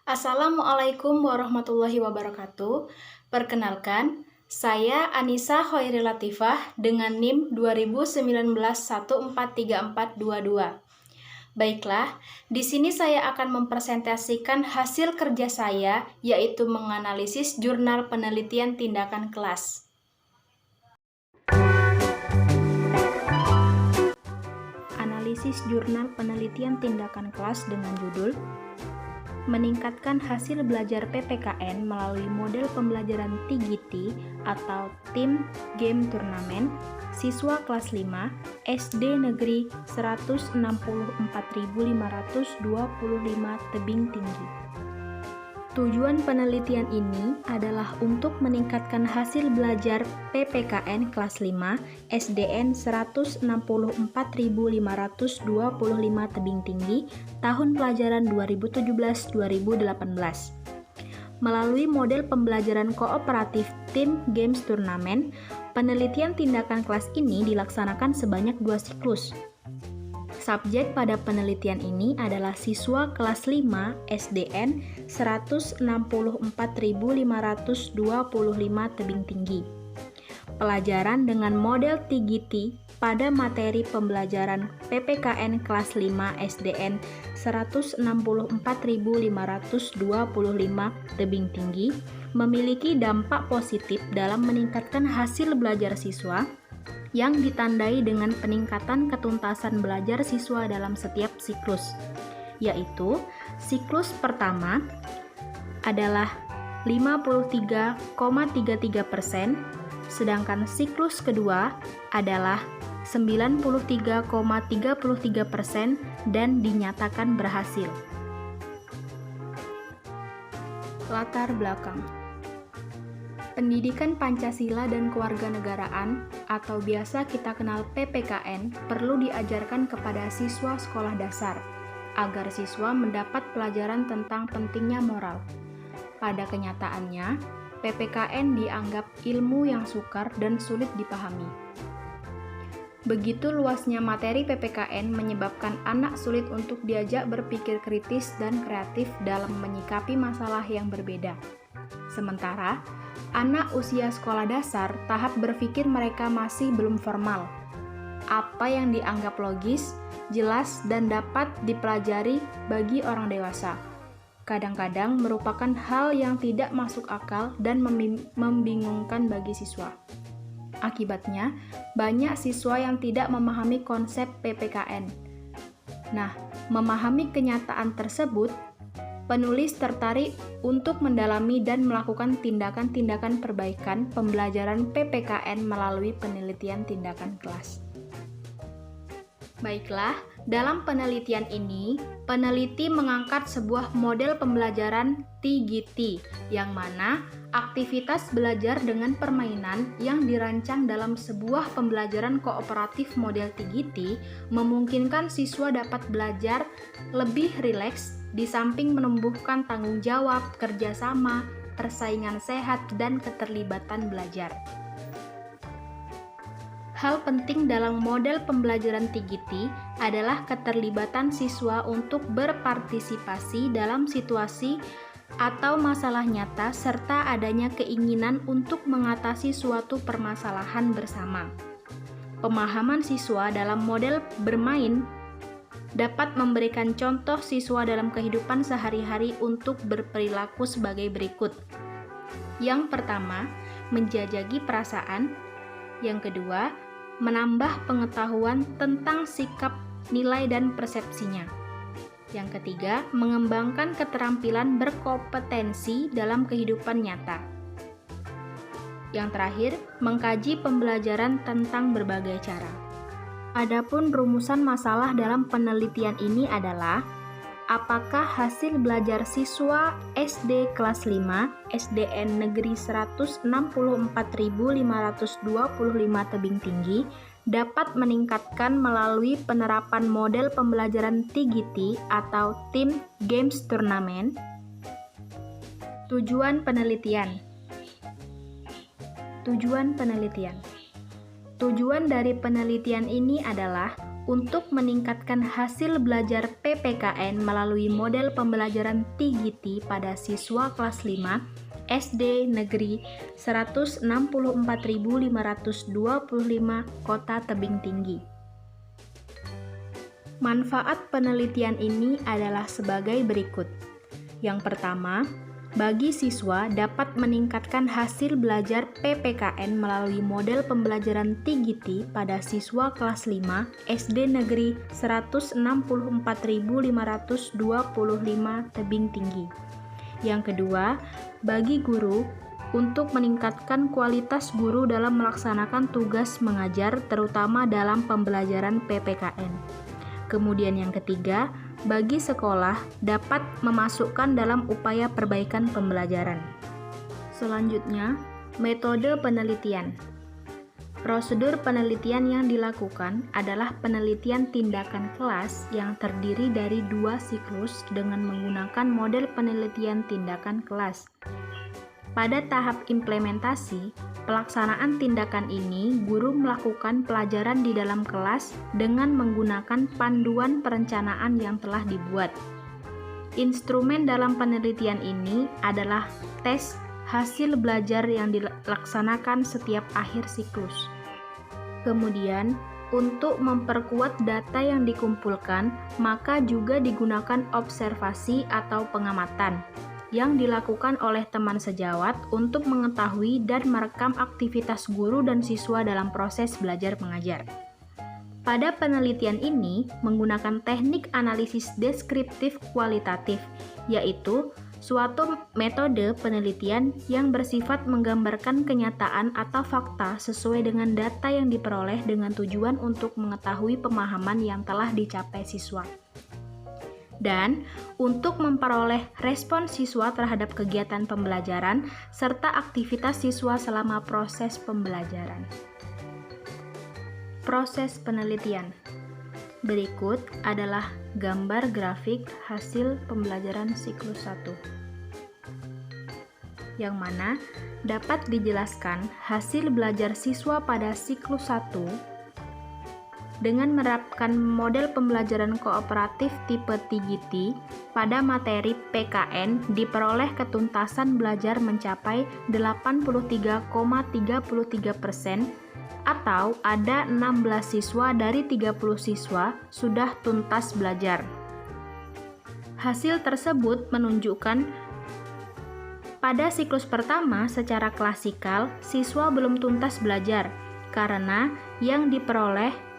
Assalamualaikum warahmatullahi wabarakatuh. Perkenalkan, saya Anissa Hoiri Latifah dengan NIM 2019 143422. Baiklah, di sini saya akan mempresentasikan hasil kerja saya, yaitu menganalisis jurnal penelitian tindakan kelas. Analisis jurnal penelitian tindakan kelas dengan judul meningkatkan hasil belajar PPKN melalui model pembelajaran TGT atau Tim Game Turnamen siswa kelas 5 SD Negeri 164.525 Tebing Tinggi. Tujuan penelitian ini adalah untuk meningkatkan hasil belajar PPKN kelas 5 SDN 164.525 Tebing Tinggi tahun pelajaran 2017-2018. Melalui model pembelajaran kooperatif Tim Games Turnamen, penelitian tindakan kelas ini dilaksanakan sebanyak 2 siklus. Subjek pada penelitian ini adalah siswa kelas 5 SDN 164.525 Tebing Tinggi. Pelajaran dengan model TGT pada materi pembelajaran PPKN kelas 5 SDN 164.525 Tebing Tinggi memiliki dampak positif dalam meningkatkan hasil belajar siswa yang ditandai dengan peningkatan ketuntasan belajar siswa dalam setiap siklus, yaitu siklus pertama adalah 53,33%, sedangkan siklus kedua adalah 93,33% dan dinyatakan berhasil. Latar belakang pendidikan Pancasila dan Kewarganegaraan atau biasa kita kenal PPKN perlu diajarkan kepada siswa sekolah dasar agar siswa mendapat pelajaran tentang pentingnya moral. Pada kenyataannya, PPKN dianggap ilmu yang sukar dan sulit dipahami. Begitu luasnya materi PPKN menyebabkan anak sulit untuk diajak berpikir kritis dan kreatif dalam menyikapi masalah yang berbeda. Sementara, anak usia sekolah dasar, tahap berpikir mereka masih belum formal. Apa yang dianggap logis, jelas, dan dapat dipelajari bagi orang dewasa, kadang-kadang merupakan hal yang tidak masuk akal dan membingungkan bagi siswa. Akibatnya, banyak siswa yang tidak memahami konsep PPKN. Nah, memahami kenyataan tersebut, penulis tertarik untuk mendalami dan melakukan tindakan-tindakan perbaikan pembelajaran PPKN melalui penelitian tindakan kelas. Baiklah, dalam penelitian ini, peneliti mengangkat sebuah model pembelajaran TGT, yang mana aktivitas belajar dengan permainan yang dirancang dalam sebuah pembelajaran kooperatif model TGT memungkinkan siswa dapat belajar lebih rileks di samping menumbuhkan tanggung jawab, kerjasama, persaingan sehat, dan keterlibatan belajar. Hal penting dalam model pembelajaran TGT adalah keterlibatan siswa untuk berpartisipasi dalam situasi atau masalah nyata serta adanya keinginan untuk mengatasi suatu permasalahan bersama. Pemahaman siswa dalam model bermain dapat memberikan contoh siswa dalam kehidupan sehari-hari untuk berperilaku sebagai berikut. Yang pertama, menjajaki perasaan. Yang kedua, menambah pengetahuan tentang sikap, nilai, dan persepsinya. Yang ketiga, mengembangkan keterampilan berkompetensi dalam kehidupan nyata. Yang terakhir, mengkaji pembelajaran tentang berbagai cara. Adapun rumusan masalah dalam penelitian ini adalah apakah hasil belajar siswa SD kelas 5 SDN Negeri 164.525 Tebing Tinggi dapat meningkatkan melalui penerapan model pembelajaran TGT atau Tim Games Turnamen. Tujuan penelitian. Tujuan dari penelitian ini adalah untuk meningkatkan hasil belajar PPKN melalui model pembelajaran TGT pada siswa kelas 5 SD Negeri 164.525 Kota Tebing Tinggi. Manfaat penelitian ini adalah sebagai berikut. Yang pertama, bagi siswa dapat meningkatkan hasil belajar PPKN melalui model pembelajaran TGT pada siswa kelas 5 SD Negeri 164.525 Tebing Tinggi. Yang kedua, bagi guru untuk meningkatkan kualitas guru dalam melaksanakan tugas mengajar terutama dalam pembelajaran PPKN. Kemudian yang ketiga, bagi sekolah dapat memasukkan dalam upaya perbaikan pembelajaran. Selanjutnya, metode penelitian. Prosedur penelitian yang dilakukan adalah penelitian tindakan kelas yang terdiri dari 2 siklus dengan menggunakan model penelitian tindakan kelas. Pada tahap implementasi, pelaksanaan tindakan ini, guru melakukan pelajaran di dalam kelas dengan menggunakan panduan perencanaan yang telah dibuat. Instrumen dalam penelitian ini adalah tes hasil belajar yang dilaksanakan setiap akhir siklus. Kemudian, untuk memperkuat data yang dikumpulkan, maka juga digunakan observasi atau pengamatan yang dilakukan oleh teman sejawat untuk mengetahui dan merekam aktivitas guru dan siswa dalam proses belajar mengajar. Pada penelitian ini menggunakan teknik analisis deskriptif kualitatif, yaitu suatu metode penelitian yang bersifat menggambarkan kenyataan atau fakta sesuai dengan data yang diperoleh dengan tujuan untuk mengetahui pemahaman yang telah dicapai siswa. Dan untuk memperoleh respon siswa terhadap kegiatan pembelajaran serta aktivitas siswa selama proses pembelajaran. Proses penelitian. Berikut adalah gambar grafik hasil pembelajaran siklus 1. Yang mana dapat dijelaskan hasil belajar siswa pada siklus 1 dengan menerapkan model pembelajaran kooperatif tipe TGT pada materi PKN diperoleh ketuntasan belajar mencapai 83,33% atau ada 16 siswa dari 30 siswa sudah tuntas belajar. Hasil tersebut menunjukkan pada siklus pertama secara klasikal siswa belum tuntas belajar karena yang diperoleh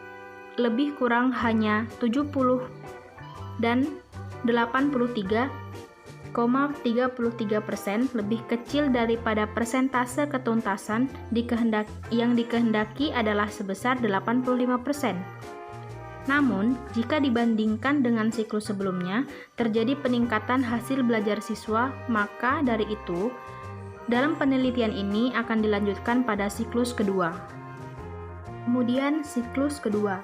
lebih kurang hanya 70 dan 83,33% lebih kecil daripada persentase ketuntasan yang dikehendaki adalah sebesar 85%. Namun, jika dibandingkan dengan siklus sebelumnya, terjadi peningkatan hasil belajar siswa, maka dari itu, dalam penelitian ini akan dilanjutkan pada siklus kedua. Kemudian siklus kedua.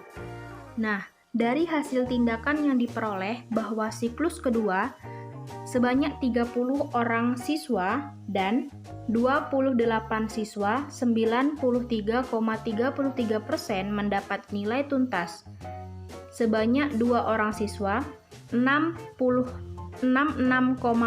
Nah, dari hasil tindakan yang diperoleh bahwa siklus kedua sebanyak 30 orang siswa dan 28 siswa 93,33% mendapat nilai tuntas. Sebanyak 2 orang siswa 66,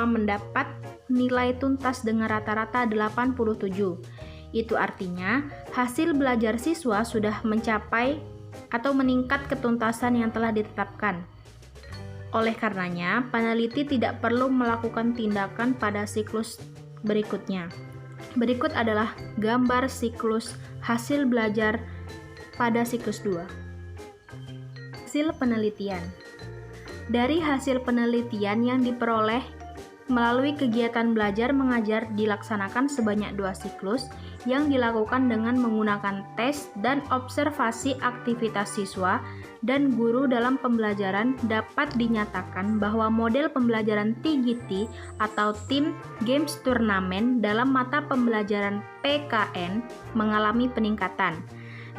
mendapat nilai tuntas dengan rata-rata 87. Itu artinya hasil belajar siswa sudah mencapai atau meningkat ketuntasan yang telah ditetapkan. Oleh karenanya, peneliti tidak perlu melakukan tindakan pada siklus berikutnya. Berikut adalah gambar siklus hasil belajar pada siklus 2. Hasil penelitian. Dari hasil penelitian yang diperoleh melalui kegiatan belajar mengajar dilaksanakan sebanyak 2 siklus yang dilakukan dengan menggunakan tes dan observasi aktivitas siswa dan guru dalam pembelajaran, dapat dinyatakan bahwa model pembelajaran TGT atau Team Games Turnamen dalam mata pembelajaran PKN mengalami peningkatan.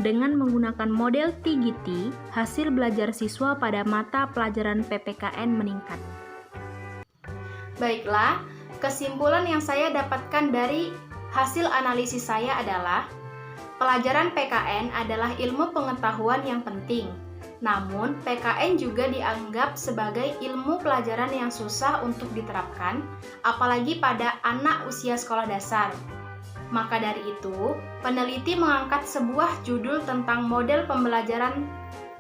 Dengan menggunakan model TGT, hasil belajar siswa pada mata pelajaran PPKN meningkat. Baiklah, kesimpulan yang saya dapatkan dari hasil analisis saya adalah pelajaran PKN adalah ilmu pengetahuan yang penting Namun, PKN juga dianggap sebagai ilmu pelajaran yang susah untuk diterapkan, apalagi pada anak usia sekolah dasar. Maka dari itu, peneliti mengangkat sebuah judul tentang model pembelajaran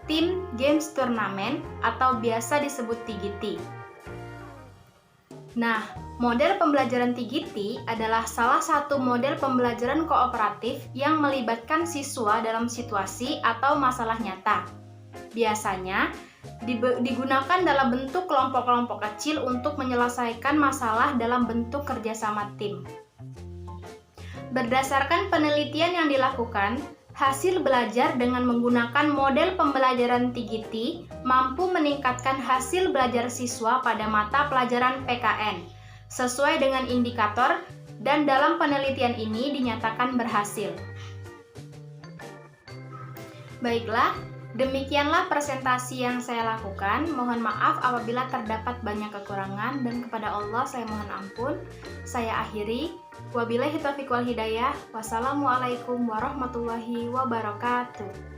Team Games Turnamen atau biasa disebut TGT. Nah, model pembelajaran TGT adalah salah satu model pembelajaran kooperatif yang melibatkan siswa dalam situasi atau masalah nyata. Biasanya digunakan dalam bentuk kelompok-kelompok kecil untuk menyelesaikan masalah dalam bentuk kerjasama tim. Berdasarkan penelitian yang dilakukan, hasil belajar dengan menggunakan model pembelajaran TGT mampu meningkatkan hasil belajar siswa pada mata pelajaran PKN sesuai dengan indikator, dan dalam penelitian ini dinyatakan berhasil. Baiklah, demikianlah presentasi yang saya lakukan. Mohon maaf apabila terdapat banyak kekurangan dan kepada Allah saya mohon ampun. Saya akhiri. Wabillahi taufiq wal hidayah. Wassalamualaikum warahmatullahi wabarakatuh.